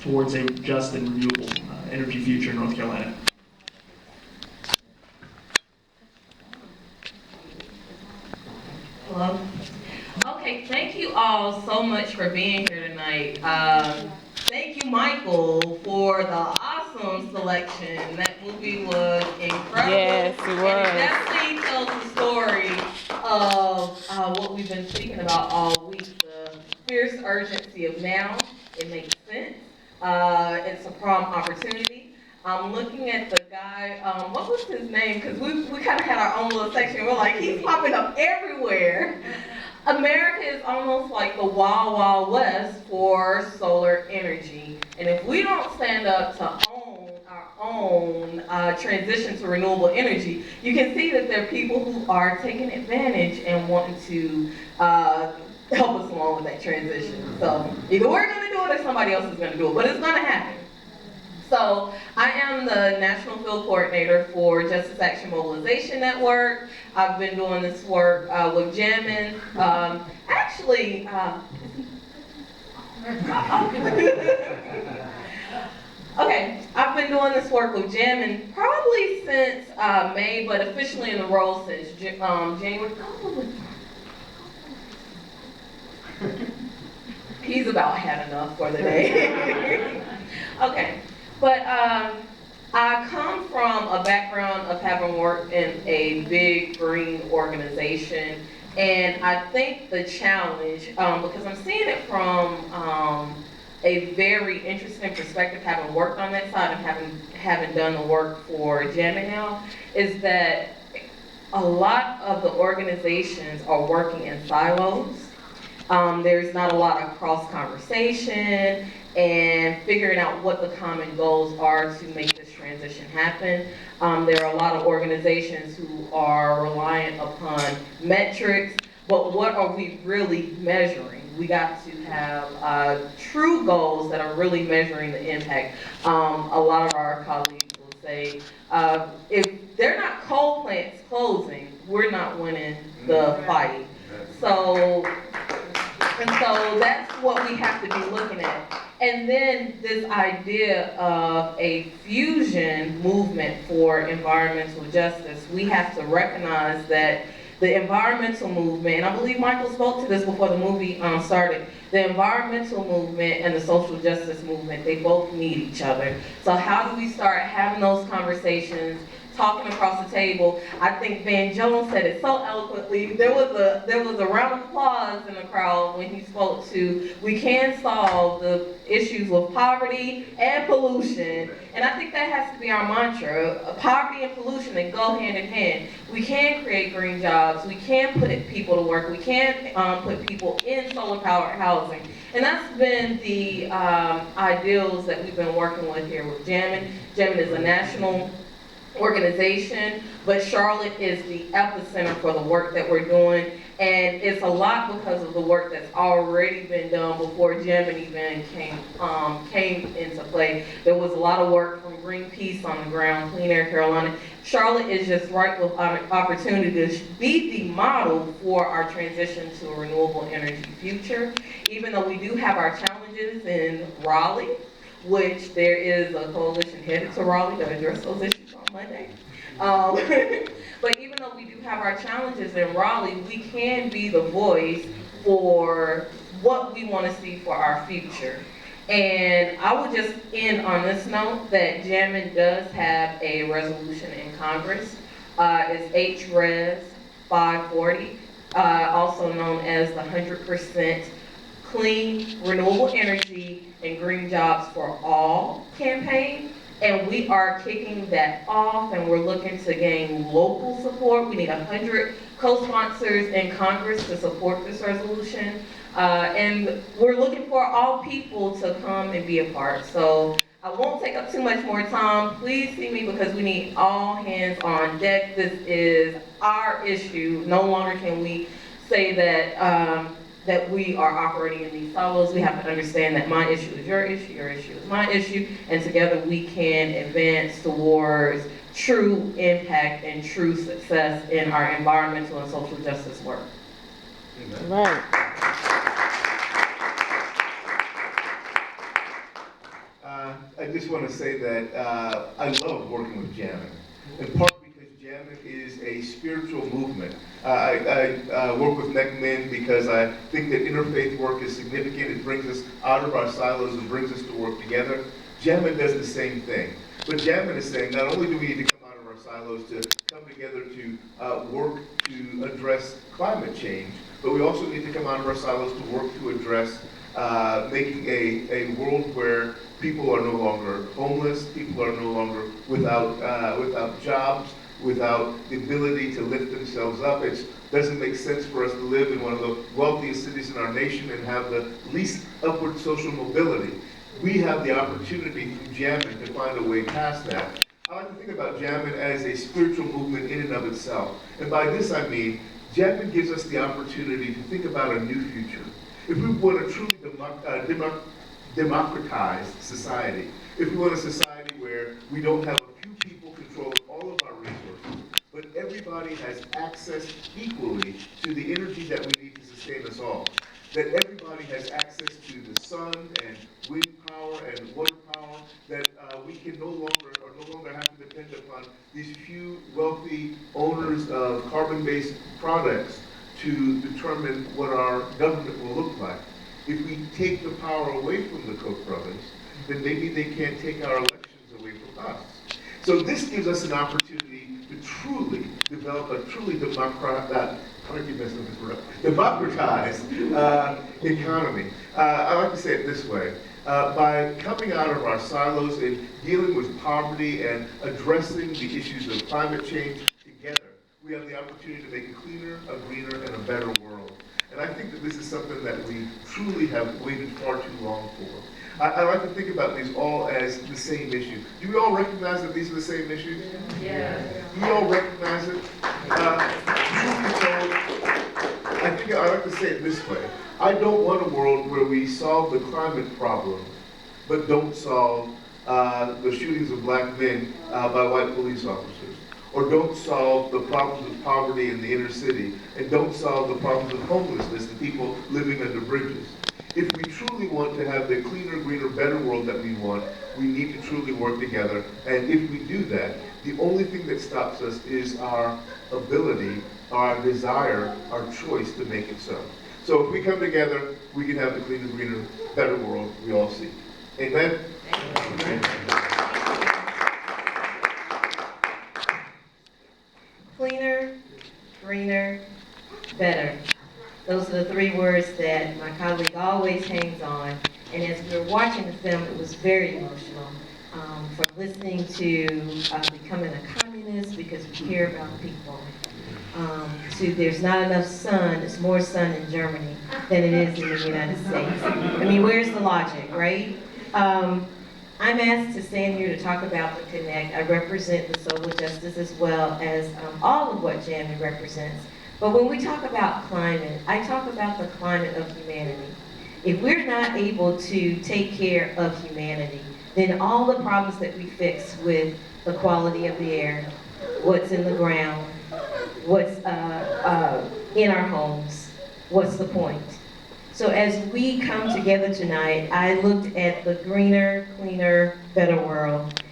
towards a just and renewable energy future in North Carolina. Hello. Okay, thank you all so much for being here tonight. Thank you, Michael, for the awesome selection. That movie was incredible. Yes, it was. And it definitely tells the story of what we've been speaking about all week, the fierce urgency of now. It makes sense. It's a prompt opportunity. I'm looking at the guy, what was his name? Because we kind of had our own little section. We're like, he's popping up everywhere. America is almost like the Wild Wild West for solar energy. And if we don't stand up to own our own transition to renewable energy, you can see that there are people who are taking advantage and wanting to help us along with that transition. So either we're going to do it or somebody else is going to do it, but it's going to happen. So I am the National Field Coordinator for Justice Action Mobilization Network. I've been doing this work with JAMN. Actually, okay, I've been doing this work with JAMN probably since May, but officially in the role since January. He's about had enough for the day. Okay. But I come from a background of having worked in a big green organization, and I think the challenge, because I'm seeing it from a very interesting perspective, having worked on that side and having done the work for JAMN now, is that a lot of the organizations are working in silos. There's not a lot of cross conversation and figuring out what the common goals are to make this transition happen. There are a lot of organizations who are reliant upon metrics, but what are we really measuring? We got to have true goals that are really measuring the impact. A lot of our colleagues will say, if they're not coal plants closing, we're not winning the fight. So that's what we have to be looking at. And then this idea of a fusion movement for environmental justice, we have to recognize that the environmental movement, and I believe Michael spoke to this before the movie started, the environmental movement and the social justice movement, they both need each other. So how do we start having those conversations, talking across the table? I think Van Jones said it so eloquently. There was a round of applause in the crowd when he spoke to, we can solve the issues with poverty and pollution. And I think that has to be our mantra. Poverty and pollution, they go hand in hand. We can create green jobs. We can put people to work. We can put people in solar powered housing. And that's been the ideals that we've been working with here with JAMN. JAMN is a national organization, but Charlotte is the epicenter for the work that we're doing, and it's a lot because of the work that's already been done before JAMN even came into play. There was a lot of work from Greenpeace on the ground, Clean Air Carolina. Charlotte is just right with opportunity to be the model for our transition to a renewable energy future. Even though we do have our challenges in Raleigh, which there is a coalition headed to Raleigh to address those issues on Monday. But even though we do have our challenges in Raleigh, we can be the voice for what we want to see for our future. And I would just end on this note that JAMN does have a resolution in Congress. It's HRES 540, also known as the 100% Clean, Renewable Energy, and Green Jobs for All campaign. And we are kicking that off, and we're looking to gain local support. We need 100 co-sponsors in Congress to support this resolution. And we're looking for all people to come and be a part. So I won't take up too much more time. Please see me because we need all hands on deck. This is our issue. No longer can we say that that we are operating in these silos. We have to understand that my issue is your issue is my issue, and together we can advance towards true impact and true success in our environmental and social justice work. Right. I just want to say that I love working with JAMN, in part because JAMN is a spiritual movement. I work with NaKisa because I think that interfaith work is significant. It brings us out of our silos and brings us to work together. JAMN does the same thing. But JAMN is saying not only do we need to come out of our silos to come together to work to address climate change, but we also need to come out of our silos to work to address making a world where people are no longer homeless, people are no longer without jobs, without the ability to lift themselves up. It doesn't make sense for us to live in one of the wealthiest cities in our nation and have the least upward social mobility. We have the opportunity through JAMN to find a way past that. I like to think about JAMN as a spiritual movement in and of itself. And by this I mean, JAMN gives us the opportunity to think about a new future. If we want a truly democratized society, if we want a society where we don't have a few people controlling all of our resources, but everybody has access equally to the energy that we need to sustain us all, that everybody has access to the sun and wind power and water power, that we can no longer have to depend upon these few wealthy owners of carbon-based products to determine what our government will look like. If we take the power away from the Koch brothers, then maybe they can't take our elections away from us. So this gives us an opportunity to truly develop a truly democratized economy. I like to say it this way. By coming out of our silos and dealing with poverty and addressing the issues of climate change together, we have the opportunity to make a cleaner, a greener, and a better world. And I think that this is something that we truly have waited far too long for. I like to think about these all as the same issue. Do we all recognize that these are the same issues? Yeah. Do we all recognize it? I think I like to say it this way. I don't want a world where we solve the climate problem, but don't solve the shootings of black men by white police officers. Or don't solve the problems of poverty in the inner city, and don't solve the problems of homelessness and people living under bridges. If we truly want to have the cleaner, greener, better world that we want, we need to truly work together. And if we do that, the only thing that stops us is our ability, our desire, our choice to make it so. So if we come together, we can have the cleaner, greener, better world we all seek. Amen? Amen. Cleaner, greener, better. Those are the three words that my colleague always hangs on. And as we were watching the film, it was very emotional. From listening to becoming a communist because we care about people, to there's not enough sun, there's more sun in Germany than it is in the United States. I mean, where's the logic, right? I'm asked to stand here to talk about the Connect. I represent the social justice as well as all of what JAMN represents. But when we talk about climate, I talk about the climate of humanity. If we're not able to take care of humanity, then all the problems that we fix with the quality of the air, what's in the ground, what's in our homes, what's the point? So as we come together tonight, I looked at the greener, cleaner, better world.